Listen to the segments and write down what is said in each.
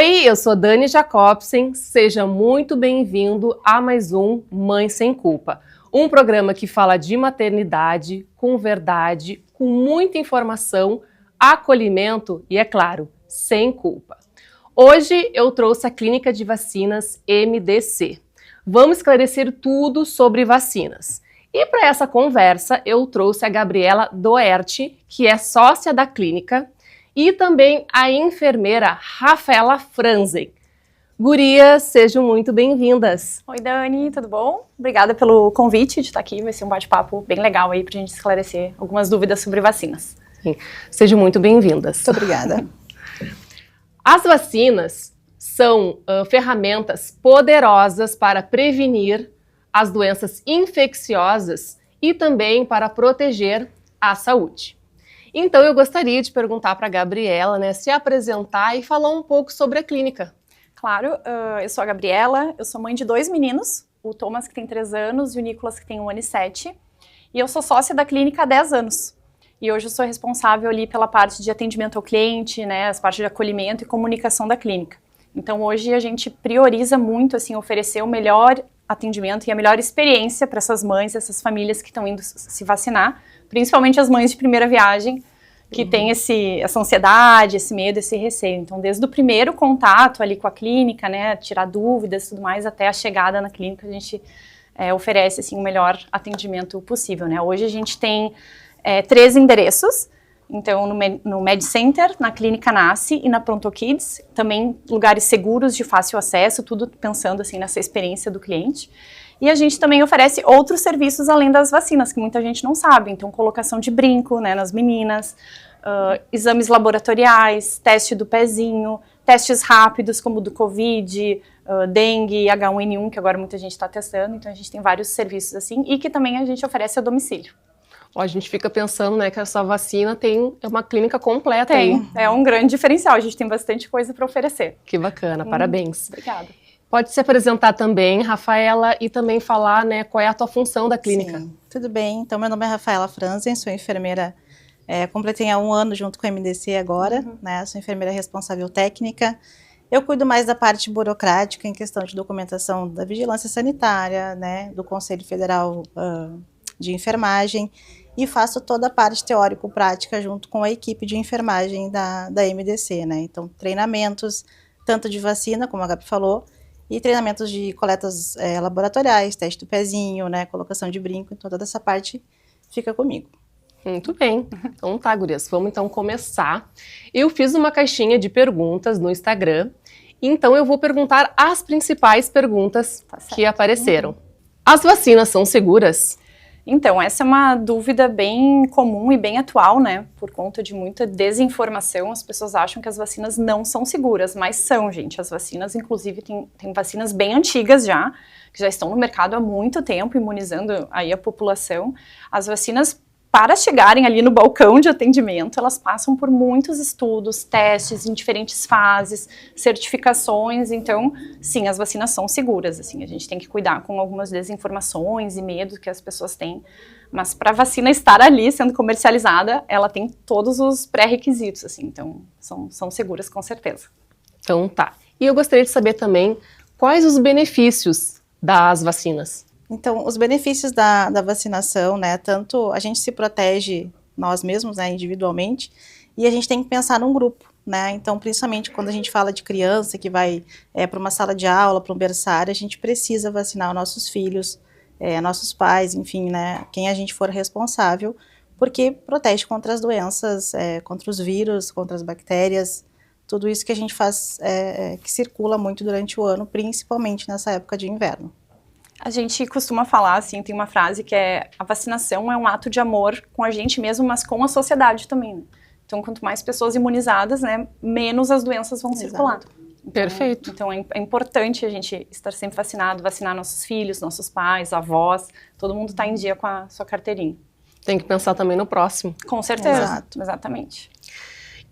Oi, eu sou Dani Jacobsen, seja muito bem-vindo a mais um Mãe Sem Culpa, um programa que fala de maternidade com verdade, com muita informação, acolhimento e, é claro, sem culpa. Hoje eu trouxe a Clínica de Vacinas MDC. Vamos esclarecer tudo sobre vacinas. E para essa conversa eu trouxe a Gabriela Doerti, que é sócia da clínica, e também a enfermeira Rafaela Franzen. Gurias, sejam muito bem-vindas. Oi, Dani, tudo bom? Obrigada pelo convite de estar aqui, vai ser um bate-papo bem legal aí pra gente esclarecer algumas dúvidas sobre vacinas. Sim, sejam muito bem-vindas. Muito obrigada. As vacinas são ferramentas poderosas para prevenir as doenças infecciosas e também para proteger a saúde. Então, eu gostaria de perguntar para a Gabriela, se apresentar e falar um pouco sobre a clínica. Claro, eu sou a Gabriela, eu sou mãe de 2 meninos, o Thomas, que tem 3 anos, e o Nicolas, que tem 1 ano e 7. E eu sou sócia da clínica há 10 anos. E hoje eu sou responsável ali pela parte de atendimento ao cliente, as partes de acolhimento e comunicação da clínica. Então, hoje a gente prioriza muito, oferecer o melhor atendimento e a melhor experiência para essas mães, essas famílias que estão indo se vacinar, principalmente as mães de primeira viagem, que têm essa ansiedade, esse medo, esse receio. Então, desde o primeiro contato ali com a clínica, tirar dúvidas e tudo mais, até a chegada na clínica, a gente oferece o melhor atendimento possível. Hoje a gente tem 3 endereços, então no Med Center, na Clínica Nasce e na Pronto Kids, também lugares seguros de fácil acesso, tudo pensando nessa experiência do cliente. E a gente também oferece outros serviços além das vacinas, que muita gente não sabe. Então, colocação de brinco nas meninas, exames laboratoriais, teste do pezinho, testes rápidos como do Covid, dengue, H1N1, que agora muita gente está testando. Então, a gente tem vários serviços assim e que também a gente oferece a domicílio. A gente fica pensando que essa vacina é uma clínica completa. Tem, é um grande diferencial, a gente tem bastante coisa para oferecer. Que bacana, parabéns. Obrigada. Pode se apresentar também, Rafaela, e também falar qual é a tua função da clínica. Sim, tudo bem. Então, meu nome é Rafaela Franzen, sou enfermeira, completei há 1 ano junto com a MDC agora, sou enfermeira responsável técnica. Eu cuido mais da parte burocrática em questão de documentação da vigilância sanitária, do Conselho Federal de Enfermagem, e faço toda a parte teórico-prática junto com a equipe de enfermagem da MDC, Então, treinamentos, tanto de vacina, como a Gabi falou, e treinamentos de coletas laboratoriais, teste do pezinho, colocação de brinco, então toda essa parte fica comigo. Muito bem. Então tá, gurias, vamos então começar. Eu fiz uma caixinha de perguntas no Instagram, então eu vou perguntar as principais perguntas que apareceram. As vacinas são seguras? Então, essa é uma dúvida bem comum e bem atual, por conta de muita desinformação. As pessoas acham que as vacinas não são seguras, mas são, gente. As vacinas, inclusive, tem vacinas bem antigas já, que já estão no mercado há muito tempo, imunizando aí a população. As vacinas, para chegarem ali no balcão de atendimento, elas passam por muitos estudos, testes em diferentes fases, certificações. Então, sim, as vacinas são seguras. A gente tem que cuidar com algumas desinformações e medos que as pessoas têm. Mas para a vacina estar ali sendo comercializada, ela tem todos os pré-requisitos. Então, são seguras com certeza. Então tá. E eu gostaria de saber também quais os benefícios das vacinas. Então, os benefícios da vacinação, tanto a gente se protege nós mesmos, individualmente, e a gente tem que pensar num grupo, Então, principalmente quando a gente fala de criança que vai para uma sala de aula, para um berçário, a gente precisa vacinar os nossos filhos, nossos pais, enfim, quem a gente for responsável, porque protege contra as doenças, contra os vírus, contra as bactérias, tudo isso que a gente faz, que circula muito durante o ano, principalmente nessa época de inverno. A gente costuma falar, tem uma frase que a vacinação é um ato de amor com a gente mesmo, mas com a sociedade também. Então, quanto mais pessoas imunizadas, menos as doenças vão circular. Então, perfeito. Então, é importante a gente estar sempre vacinado, vacinar nossos filhos, nossos pais, avós, todo mundo está em dia com a sua carteirinha. Tem que pensar também no próximo. Com certeza, Exato. Exatamente.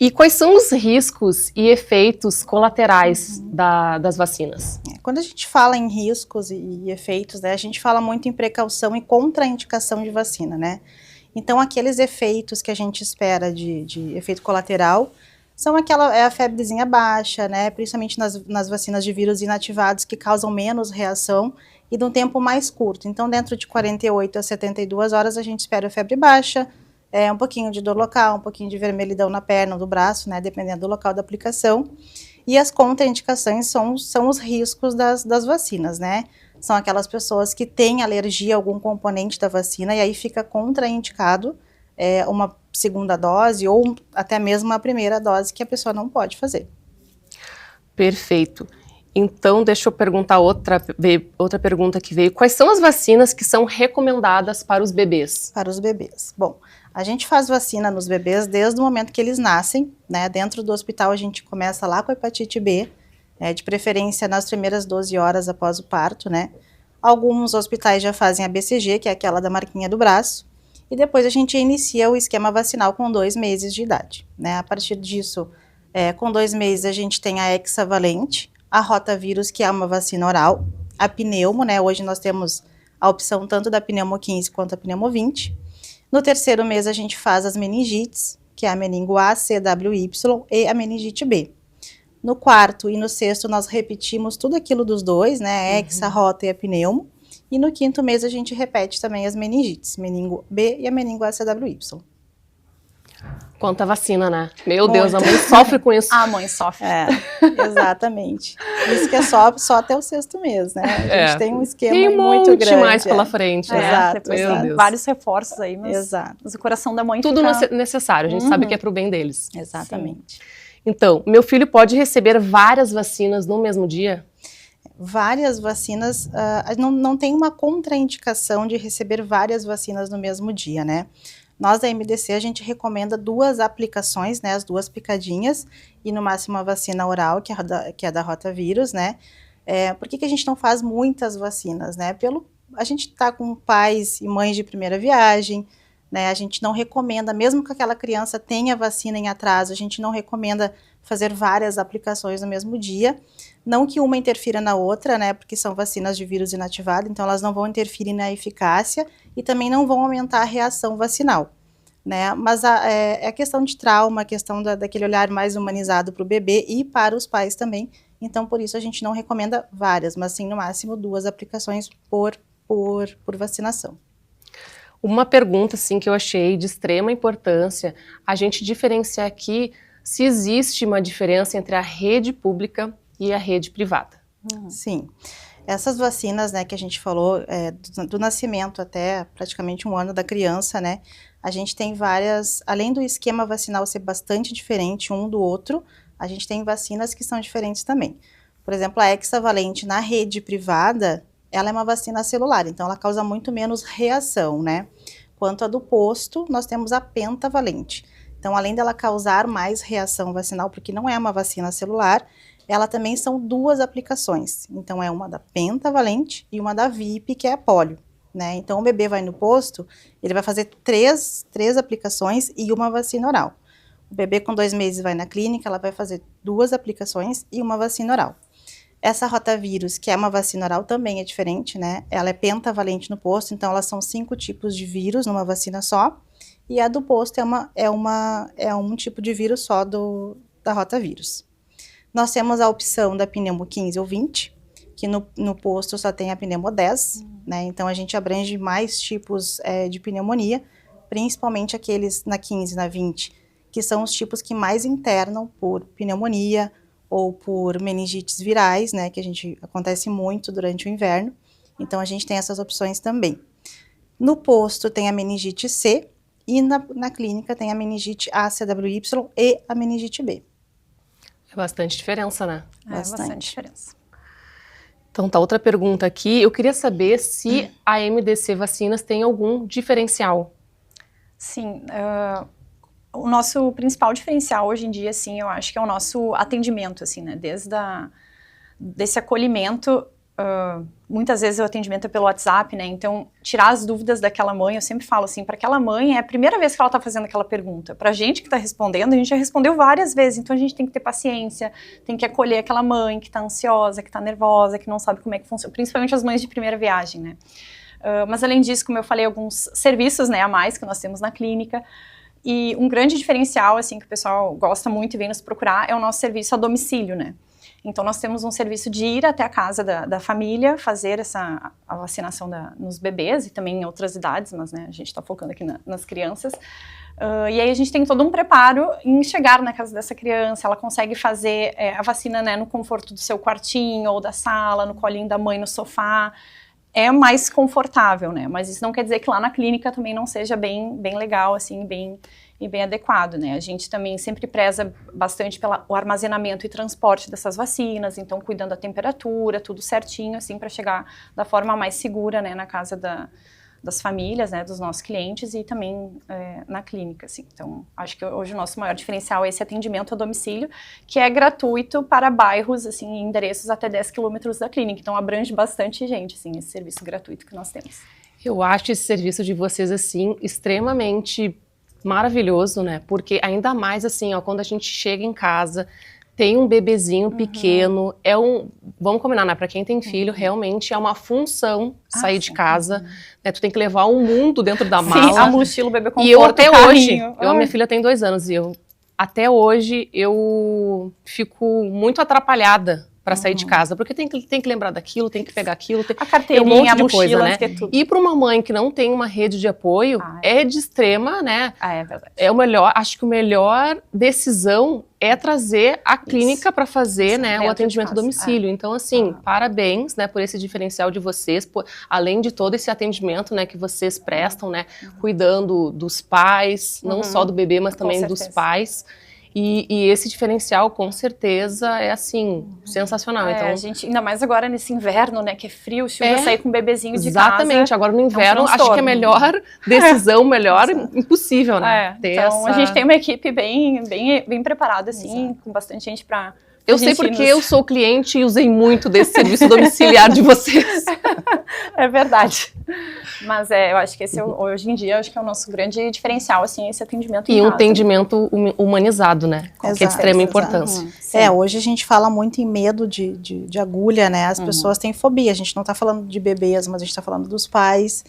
E quais são os riscos e efeitos colaterais das vacinas? Quando a gente fala em riscos e efeitos, a gente fala muito em precaução e contraindicação de vacina, Então, aqueles efeitos que a gente espera de efeito colateral, são a febrezinha baixa, né? Principalmente nas vacinas de vírus inativados que causam menos reação e de um tempo mais curto. Então, dentro de 48 a 72 horas, a gente espera a febre baixa, um pouquinho de dor local, um pouquinho de vermelhidão na perna ou do braço, né? Dependendo do local da aplicação. E as contraindicações são os riscos das vacinas, né? São aquelas pessoas que têm alergia a algum componente da vacina e aí fica contraindicado uma segunda dose ou até mesmo a primeira dose que a pessoa não pode fazer. Perfeito. Então, deixa eu perguntar outra pergunta que veio. Quais são as vacinas que são recomendadas para os bebês? Para os bebês. Bom, a gente faz vacina nos bebês desde o momento que eles nascem, né? Dentro do hospital a gente começa lá com a hepatite B, de preferência nas primeiras 12 horas após o parto, né? Alguns hospitais já fazem a BCG, que é aquela da marquinha do braço, e depois a gente inicia o esquema vacinal com 2 meses de idade, né? A partir disso, com 2 meses a gente tem a hexavalente, a rotavírus, que é uma vacina oral, a pneumo, né? Hoje nós temos a opção tanto da pneumo 15 quanto a pneumo 20. No 3º mês a gente faz as meningites, que é a meningo A, C, W, Y e a meningite B. No 4º e no 6º nós repetimos tudo aquilo dos 2, né? A hexa, a rota e a pneumo. E no 5º mês a gente repete também as meningites, meningo B e a meningo A, C, W, Y. Quanta vacina, né? Meu Deus, a mãe sofre com isso. A mãe sofre. Exatamente. Isso que é só até o 6º mês, né? A gente tem um esquema tem muito grande. Mais pela frente, né? Exato. Depois Meu tem Deus. vários reforços aí, mas o coração da mãe tudo fica... necessário, a gente sabe que é pro bem deles. Exatamente. Sim. Então, meu filho pode receber várias vacinas no mesmo dia? Várias vacinas, não tem uma contraindicação de receber várias vacinas no mesmo dia, né? Nós da MDC, a gente recomenda 2 aplicações, né, as 2 picadinhas, e no máximo a vacina oral, que é da rotavírus, né? Por que a gente não faz muitas vacinas, né? A gente tá com pais e mães de primeira viagem, né? A gente não recomenda, mesmo que aquela criança tenha vacina em atraso, a gente não recomenda fazer várias aplicações no mesmo dia. Não que uma interfira na outra, né, porque são vacinas de vírus inativado, então elas não vão interferir na eficácia e também não vão aumentar a reação vacinal, né, mas é a questão de trauma, a questão daquele olhar mais humanizado para o bebê e para os pais também, então por isso a gente não recomenda várias, mas sim no máximo 2 aplicações por vacinação. Uma pergunta, assim, que eu achei de extrema importância, a gente diferenciar aqui se existe uma diferença entre a rede pública e a rede privada. Sim. Essas vacinas, né, que a gente falou, do nascimento até praticamente 1 ano da criança, né, a gente tem várias, além do esquema vacinal ser bastante diferente um do outro, a gente tem vacinas que são diferentes também. Por exemplo, a hexavalente na rede privada, ela é uma vacina celular, então ela causa muito menos reação, né. Quanto a do posto, nós temos a pentavalente. Então, além dela causar mais reação vacinal, porque não é uma vacina celular, ela também são 2 aplicações. Então, é uma da pentavalente e uma da VIP, que é a polio, né? Então, o bebê vai no posto, ele vai fazer 3 aplicações e uma vacina oral. O bebê com 2 meses vai na clínica, ela vai fazer 2 aplicações e uma vacina oral. Essa rotavírus, que é uma vacina oral, também é diferente, né? Ela é pentavalente no posto, então elas são 5 tipos de vírus numa vacina só. E a do posto é um tipo de vírus só da rotavírus. Nós temos a opção da pneumo 15 ou 20, que no posto só tem a pneumo 10, né? Então a gente abrange mais tipos de pneumonia, principalmente aqueles na 15 e na 20, que são os tipos que mais internam por pneumonia ou por meningites virais, né? Que acontece muito durante o inverno. Então a gente tem essas opções também. No posto tem a meningite C e na clínica tem a meningite A, C, W, Y e a meningite B. É bastante diferença, né? Bastante diferença. Então tá, outra pergunta aqui. Eu queria saber se a MDC Vacinas tem algum diferencial. Sim, o nosso principal diferencial hoje em dia, assim, eu acho que é o nosso atendimento, assim, né? Desse acolhimento, muitas vezes o atendimento é pelo WhatsApp, né? Então, tirar as dúvidas daquela mãe, eu sempre falo assim, para aquela mãe é a primeira vez que ela tá fazendo aquela pergunta. Pra gente que tá respondendo, a gente já respondeu várias vezes, então a gente tem que ter paciência, tem que acolher aquela mãe que tá ansiosa, que tá nervosa, que não sabe como é que funciona, principalmente as mães de primeira viagem, né? Mas além disso, como eu falei, alguns serviços, né, a mais que nós temos na clínica. E um grande diferencial, assim, que o pessoal gosta muito e vem nos procurar é o nosso serviço a domicílio, né? Então, nós temos um serviço de ir até a casa da família, fazer a vacinação nos bebês e também em outras idades, mas né, a gente está focando aqui nas crianças. E aí a gente tem todo um preparo em chegar na casa dessa criança, ela consegue fazer a vacina, né, no conforto do seu quartinho ou da sala, no colinho da mãe, no sofá. É mais confortável, né? Mas isso não quer dizer que lá na clínica também não seja bem legal, assim, bem adequado, né? A gente também sempre preza bastante pelo armazenamento e transporte dessas vacinas, então cuidando da temperatura, tudo certinho, assim, para chegar da forma mais segura, né, na casa das famílias, né, dos nossos clientes e também na clínica, assim. Então, acho que hoje o nosso maior diferencial é esse atendimento a domicílio, que é gratuito para bairros, assim, endereços até 10 quilômetros da clínica. Então, abrange bastante gente, assim, esse serviço gratuito que nós temos. Eu acho esse serviço de vocês, assim, extremamente maravilhoso, né? Porque ainda mais, assim, ó, quando a gente chega em casa, tem um bebezinho pequeno, vamos combinar, né? Pra quem tem filho, realmente é uma função sair de casa, né? Tu tem que levar o mundo dentro da mala. Sim, a mochila, o bebê conforto, e eu até hoje, a minha filha tem 2 anos, e até hoje eu fico muito atrapalhada para sair de casa, porque tem que lembrar daquilo, tem que pegar aquilo, a carteirinha, tem um monte de a mochila, coisa, né? que é tudo. E para uma mãe que não tem uma rede de apoio, é de extrema, né? É verdade. Acho que a melhor decisão é trazer a clínica para fazer, né, o atendimento a domicílio. Então, assim, parabéns, né, por esse diferencial de vocês, além de todo esse atendimento, né, que vocês prestam, né, cuidando dos pais, não só do bebê, mas também dos pais. E esse diferencial, com certeza, é, assim, sensacional. Então, a gente, ainda mais agora nesse inverno, né, que é frio, chuva, sair com um bebezinho de casa. Exatamente, agora no inverno, acho que é a melhor decisão, impossível, né? Então, a gente tem uma equipe bem preparada, assim, com bastante gente para... Eu sei porque eu sou cliente e usei muito desse serviço domiciliar de vocês. É verdade. Mas eu acho que esse, hoje em dia, acho que é o nosso grande diferencial, assim, esse atendimento em casa. Um atendimento humanizado, né? Que é de extrema importância. Hoje a gente fala muito em medo de agulha, né? As pessoas têm fobia. A gente não está falando de bebês, mas a gente está falando dos pais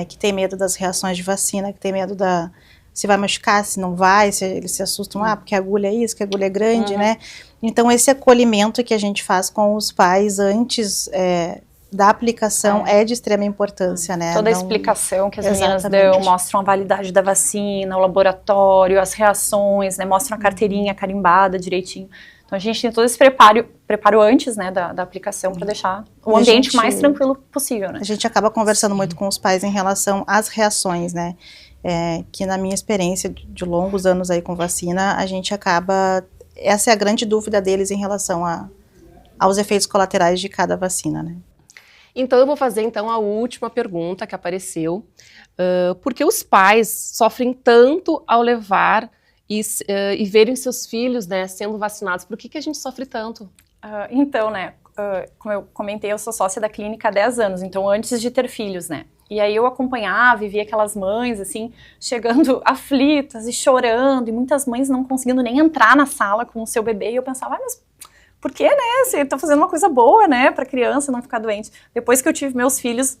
que têm medo das reações de vacina, que têm medo se vai machucar, se não vai, se eles se assustam, porque a agulha é isso, que a agulha é grande, né? Então, esse acolhimento que a gente faz com os pais antes da aplicação é de extrema importância, né? Toda a explicação que as meninas dão, mostram a validade da vacina, o laboratório, as reações, né? Mostram a carteirinha carimbada direitinho. Então, a gente tem todo esse preparo antes, né, da aplicação para deixar o ambiente mais tranquilo possível, né? A gente acaba conversando muito com os pais em relação às reações, né? Que na minha experiência de longos anos aí com vacina, a gente acaba... Essa é a grande dúvida deles em relação aos efeitos colaterais de cada vacina, né? Então, eu vou fazer, então, a última pergunta que apareceu. Por que os pais sofrem tanto ao levar e verem seus filhos, né, sendo vacinados? Por que a gente sofre tanto? Então, né, como eu comentei, eu sou sócia da clínica há 10 anos, então antes de ter filhos, né? E aí eu acompanhava e via aquelas mães, assim, chegando aflitas e chorando, e muitas mães não conseguindo nem entrar na sala com o seu bebê, e eu pensava, mas por que, né? Você tá fazendo uma coisa boa, né, pra criança não ficar doente. Depois que eu tive meus filhos,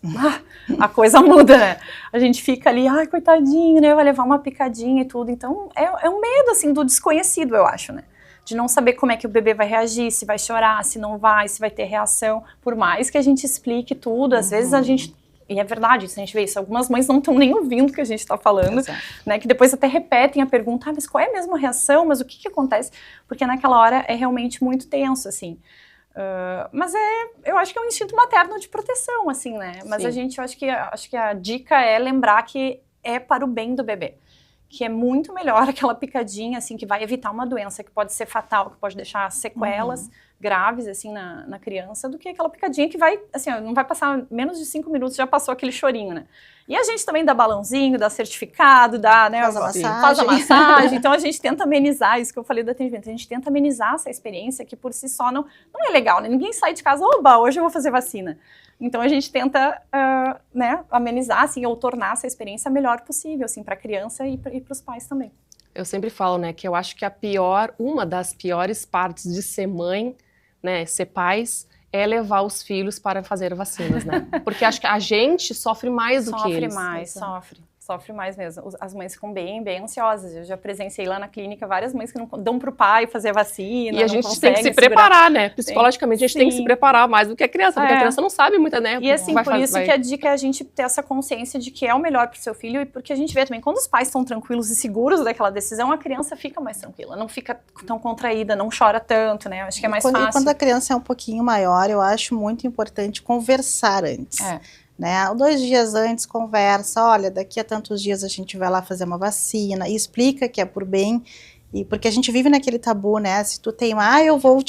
a coisa muda, né? A gente fica ali, ai, coitadinho, né, vai levar uma picadinha e tudo. Então, é um medo, assim, do desconhecido, eu acho, né? De não saber como é que o bebê vai reagir, se vai chorar, se não vai, se vai ter reação. Por mais que a gente explique tudo, às vezes a gente... E é verdade, a gente vê isso. Algumas mães não estão nem ouvindo o que a gente está falando, né? Que depois até repetem a pergunta, mas qual é a mesma reação? Mas o que acontece? Porque naquela hora é realmente muito tenso, assim. Mas eu acho que é um instinto materno de proteção, assim, né? Mas eu acho que a dica é lembrar que é para o bem do bebê. Que é muito melhor aquela picadinha, assim, que vai evitar uma doença que pode ser fatal, que pode deixar sequelas graves, assim, na criança, do que aquela picadinha que vai, assim, não vai passar menos de 5 minutos, já passou aquele chorinho, né? E a gente também dá balãozinho, dá certificado, dá, né? Faz a massagem. Então, a gente tenta amenizar isso que eu falei do atendimento. A gente tenta amenizar essa experiência que, por si só, não é legal, né? Ninguém sai de casa, oba, hoje eu vou fazer vacina. Então, a gente tenta, né, amenizar, assim, ou tornar essa experiência a melhor possível, assim, para a criança e para os pais também. Eu sempre falo, né, que eu acho que uma das piores partes de ser mãe, né, ser pais, é levar os filhos para fazer vacinas, né? Porque acho que a gente sofre mais do que eles. Sofre Sofre mais mesmo. As mães ficam bem ansiosas. Eu já presenciei lá na clínica várias mães que não dão pro pai fazer a vacina. E a gente tem que se preparar, né? Psicologicamente, a gente tem que se preparar mais do que a criança, porque a criança não sabe muito, né? E assim, por isso que a dica é a gente ter essa consciência de que é o melhor pro seu filho, e porque a gente vê também, quando os pais estão tranquilos e seguros daquela decisão, a criança fica mais tranquila, não fica tão contraída, não chora tanto, né? Eu acho que é mais fácil. E quando a criança é um pouquinho maior, eu acho muito importante conversar antes. Né? 2 dias antes conversa, olha, daqui a tantos dias a gente vai lá fazer uma vacina, e explica que é por bem, e porque a gente vive naquele tabu, né? Se tu tem, eu vou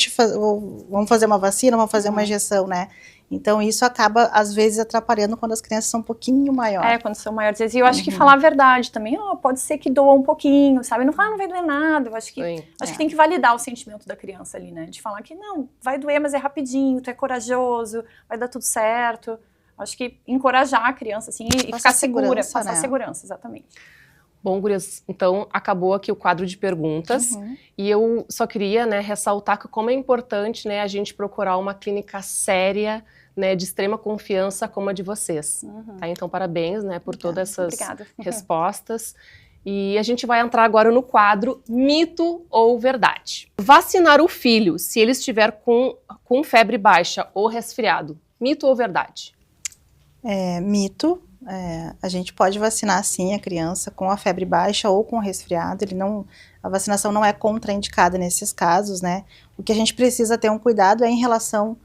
vamos fazer uma vacina, vamos fazer uma injeção, né? Então isso acaba, às vezes, atrapalhando quando as crianças são um pouquinho maiores. Quando são maiores. E eu acho que falar a verdade também, pode ser que doa um pouquinho, sabe? Não fala, não vai doer nada. Eu acho que, que tem que validar o sentimento da criança ali, né? De falar que não, vai doer, mas é rapidinho, tu é corajoso, vai dar tudo certo. Acho que encorajar a criança, assim, e ficar segura, passar segurança, exatamente. Bom, gurias, então acabou aqui o quadro de perguntas, e eu só queria, né, ressaltar que como é importante, né, a gente procurar uma clínica séria, né, de extrema confiança como a de vocês. Tá? Então, parabéns, né, por todas essas respostas. E a gente vai entrar agora no quadro Mito ou Verdade. Vacinar o filho se ele estiver com febre baixa ou resfriado, mito ou verdade? Mito. A gente pode vacinar sim a criança com a febre baixa ou com resfriado. A vacinação não é contraindicada nesses casos, né? O que a gente precisa ter um cuidado é em relação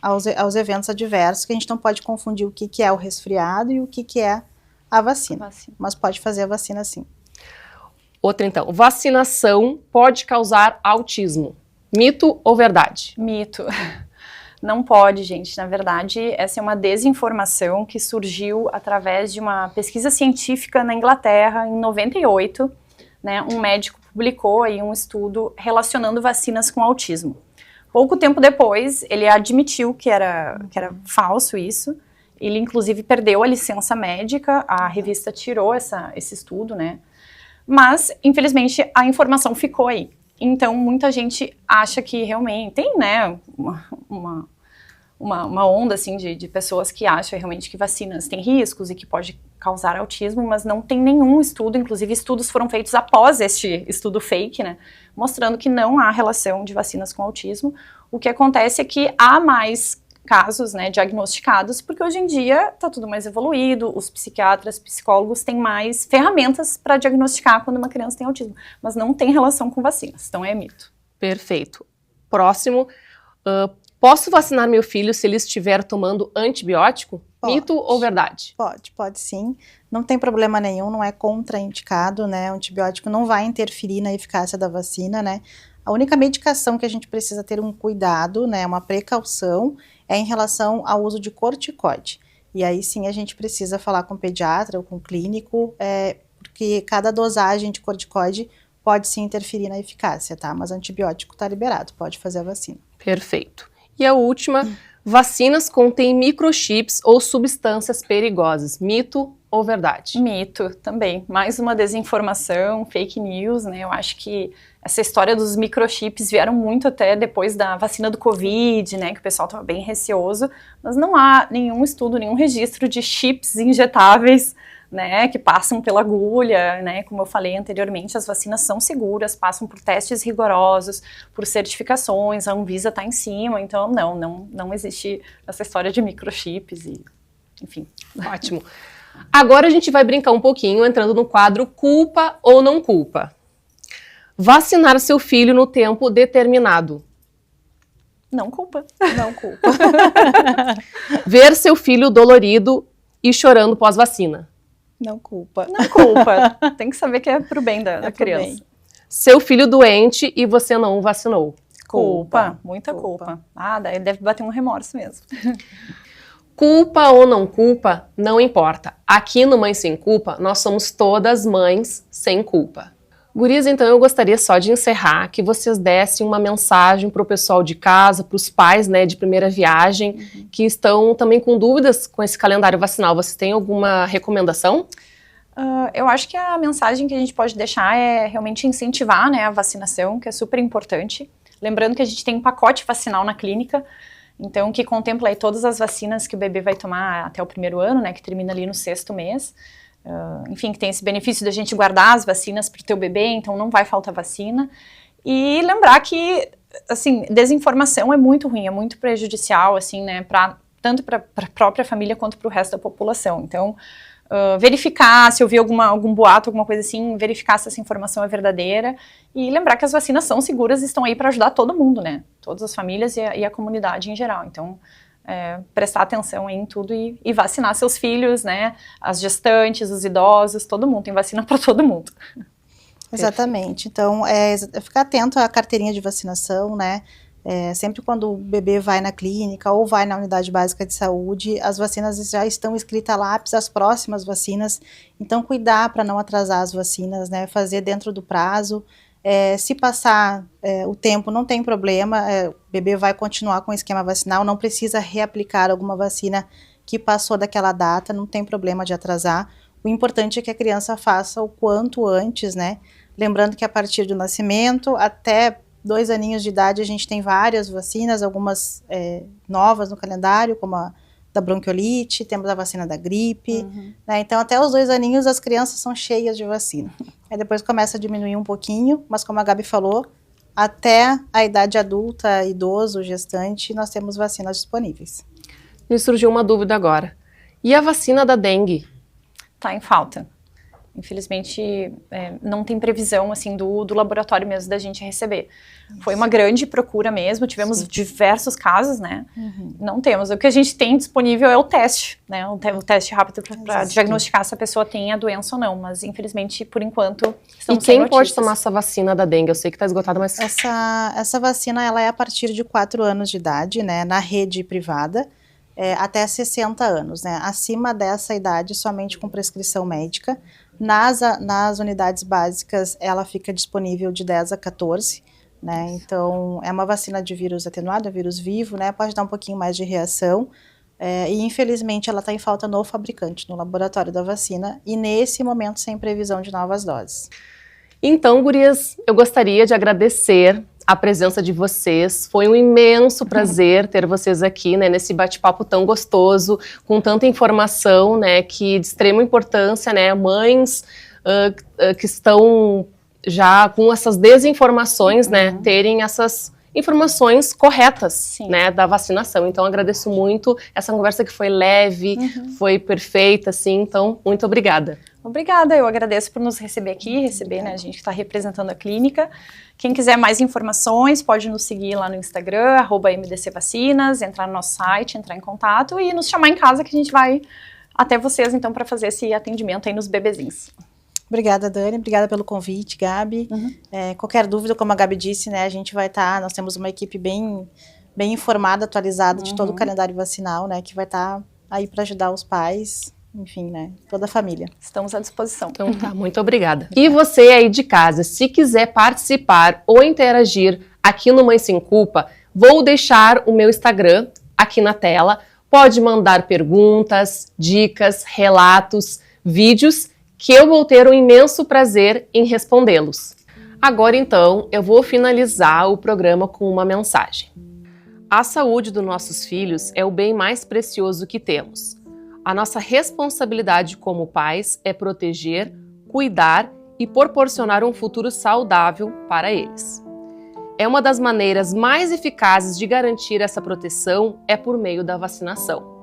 aos eventos adversos, que a gente não pode confundir o que é o resfriado e o que é a vacina. Mas pode fazer a vacina sim. Outra então, vacinação pode causar autismo. Mito ou verdade? Mito. Não pode, gente. Na verdade, essa é uma desinformação que surgiu através de uma pesquisa científica na Inglaterra, em 98. Né, um médico publicou aí um estudo relacionando vacinas com autismo. Pouco tempo depois, ele admitiu que era falso isso. Ele, inclusive, perdeu a licença médica, a revista tirou esse estudo, né? Mas, infelizmente, a informação ficou aí. Então, muita gente acha que realmente tem, né, uma onda, assim, de pessoas que acham realmente que vacinas têm riscos e que pode causar autismo, mas não tem nenhum estudo, inclusive estudos foram feitos após este estudo fake, né, mostrando que não há relação de vacinas com autismo. O que acontece é que há mais casos, né, diagnosticados, porque hoje em dia está tudo mais evoluído, os psiquiatras, psicólogos têm mais ferramentas para diagnosticar quando uma criança tem autismo, mas não tem relação com vacinas, então é mito. Perfeito. Próximo, posso vacinar meu filho se ele estiver tomando antibiótico? Pode. Mito ou verdade? Pode sim, não tem problema nenhum, não é contraindicado, né, o antibiótico não vai interferir na eficácia da vacina, né. A única medicação que a gente precisa ter um cuidado, né, uma precaução, é em relação ao uso de corticoide. E aí sim a gente precisa falar com o pediatra ou com o clínico, porque cada dosagem de corticoide pode sim interferir na eficácia, tá? Mas antibiótico tá liberado, pode fazer a vacina. Perfeito. E a última, vacinas contêm microchips ou substâncias perigosas. Mito ou verdade? Mito também. Mais uma desinformação, fake news, né? Eu acho que essa história dos microchips vieram muito até depois da vacina do Covid, né? Que o pessoal estava bem receoso, mas não há nenhum estudo, nenhum registro de chips injetáveis, né? Que passam pela agulha, né? Como eu falei anteriormente, as vacinas são seguras, passam por testes rigorosos, por certificações, a Anvisa está em cima, então não existe essa história de microchips e, enfim. Ótimo. Agora a gente vai brincar um pouquinho, entrando no quadro culpa ou não culpa. Vacinar seu filho no tempo determinado. Não culpa. Não culpa. Ver seu filho dolorido e chorando pós-vacina. Não culpa. Não culpa. Tem que saber que é pro bem da criança. Bem. Seu filho doente e você não o vacinou. Culpa. Muita culpa. Daí deve bater um remorso mesmo. Culpa ou não culpa, não importa. Aqui no Mãe Sem Culpa, nós somos todas mães sem culpa. Gurias, então eu gostaria só de encerrar que vocês dessem uma mensagem para o pessoal de casa, para os pais, né, de primeira viagem, que estão também com dúvidas com esse calendário vacinal. Vocês têm alguma recomendação? Eu acho que a mensagem que a gente pode deixar é realmente incentivar, né, a vacinação, que é super importante. Lembrando que a gente tem um pacote vacinal na clínica, então que contempla aí todas as vacinas que o bebê vai tomar até o 1º ano, né, que termina ali no 6º mês. enfim, que tem esse benefício da gente guardar as vacinas para o teu bebê, então não vai faltar vacina. E lembrar que, assim, desinformação é muito ruim, é muito prejudicial, assim, né, tanto para a própria família quanto para o resto da população. Então, verificar se ouvir algum boato, alguma coisa assim, verificar se essa informação é verdadeira e lembrar que as vacinas são seguras e estão aí para ajudar todo mundo, né, todas as famílias e a comunidade em geral. Então, prestar atenção aí em tudo e vacinar seus filhos, né, as gestantes, os idosos, todo mundo, tem vacina para todo mundo. Exatamente, então ficar atento à carteirinha de vacinação, né, sempre quando o bebê vai na clínica ou vai na unidade básica de saúde, as vacinas já estão escritas a lápis, as próximas vacinas, então cuidar para não atrasar as vacinas, né, fazer dentro do prazo. Se passar o tempo, não tem problema, o bebê vai continuar com o esquema vacinal, não precisa reaplicar alguma vacina que passou daquela data, não tem problema de atrasar. O importante é que a criança faça o quanto antes, né? Lembrando que a partir do nascimento até 2 aninhos de idade a gente tem várias vacinas, algumas novas no calendário, como a da bronquiolite, temos a vacina da gripe, né? Então até os 2 aninhos as crianças são cheias de vacina. Aí depois começa a diminuir um pouquinho, mas como a Gabi falou, até a idade adulta, idoso, gestante, nós temos vacinas disponíveis. Me surgiu uma dúvida agora. E a vacina da dengue? Tá em falta. Infelizmente, não tem previsão, assim, do laboratório mesmo da gente receber. Isso. Foi uma grande procura mesmo, tivemos diversos casos, né? Não temos. O que a gente tem disponível é o teste, né? O teste rápido para diagnosticar se a pessoa tem a doença ou não, mas infelizmente, por enquanto, estamos sem notícias. E quem pode tomar essa vacina da dengue? Eu sei que está esgotada, mas... Essa vacina, ela é a partir de 4 anos de idade, né? Na rede privada. Até 60 anos, né? Acima dessa idade, somente com prescrição médica. Nas unidades básicas, ela fica disponível de 10 a 14, né? Então, é uma vacina de vírus atenuado, é vírus vivo, né? Pode dar um pouquinho mais de reação. E, infelizmente, ela está em falta no fabricante, no laboratório da vacina, e nesse momento, sem previsão de novas doses. Então, gurias, eu gostaria de agradecer a presença de vocês. Foi um imenso prazer ter vocês aqui, né, nesse bate-papo tão gostoso, com tanta informação, né, que de extrema importância, né, mães que estão já com essas desinformações, né, terem essas informações corretas, né, da vacinação. Então, agradeço muito essa conversa que foi leve, foi perfeita, assim, então, muito obrigada. Obrigada, eu agradeço por nos receber aqui, né, a gente está representando a clínica. Quem quiser mais informações, pode nos seguir lá no Instagram, @MDCvacinas, entrar no nosso site, entrar em contato e nos chamar em casa que a gente vai até vocês, então, para fazer esse atendimento aí nos bebezinhos. Obrigada, Dani, obrigada pelo convite, Gabi. Qualquer dúvida, como a Gabi disse, né, a gente vai estar, nós temos uma equipe bem informada, atualizada de todo o calendário vacinal, né, que vai estar aí para ajudar os pais, enfim, né, toda a família. Estamos à disposição. Então tá, muito obrigada. E você aí de casa, se quiser participar ou interagir aqui no Mãe Sem Culpa, vou deixar o meu Instagram aqui na tela. Pode mandar perguntas, dicas, relatos, vídeos, que eu vou ter um imenso prazer em respondê-los. Agora então, eu vou finalizar o programa com uma mensagem. A saúde dos nossos filhos é o bem mais precioso que temos. A nossa responsabilidade como pais é proteger, cuidar e proporcionar um futuro saudável para eles. É uma das maneiras mais eficazes de garantir essa proteção é por meio da vacinação.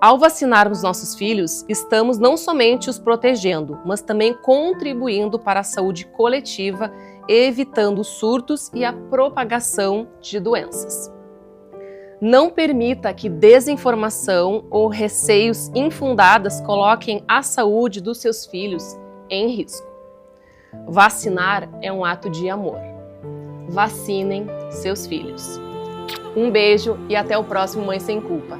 Ao vacinarmos nossos filhos, estamos não somente os protegendo, mas também contribuindo para a saúde coletiva, evitando surtos e a propagação de doenças. Não permita que desinformação ou receios infundados coloquem a saúde dos seus filhos em risco. Vacinar é um ato de amor. Vacinem seus filhos. Um beijo e até o próximo Mãe Sem Culpa.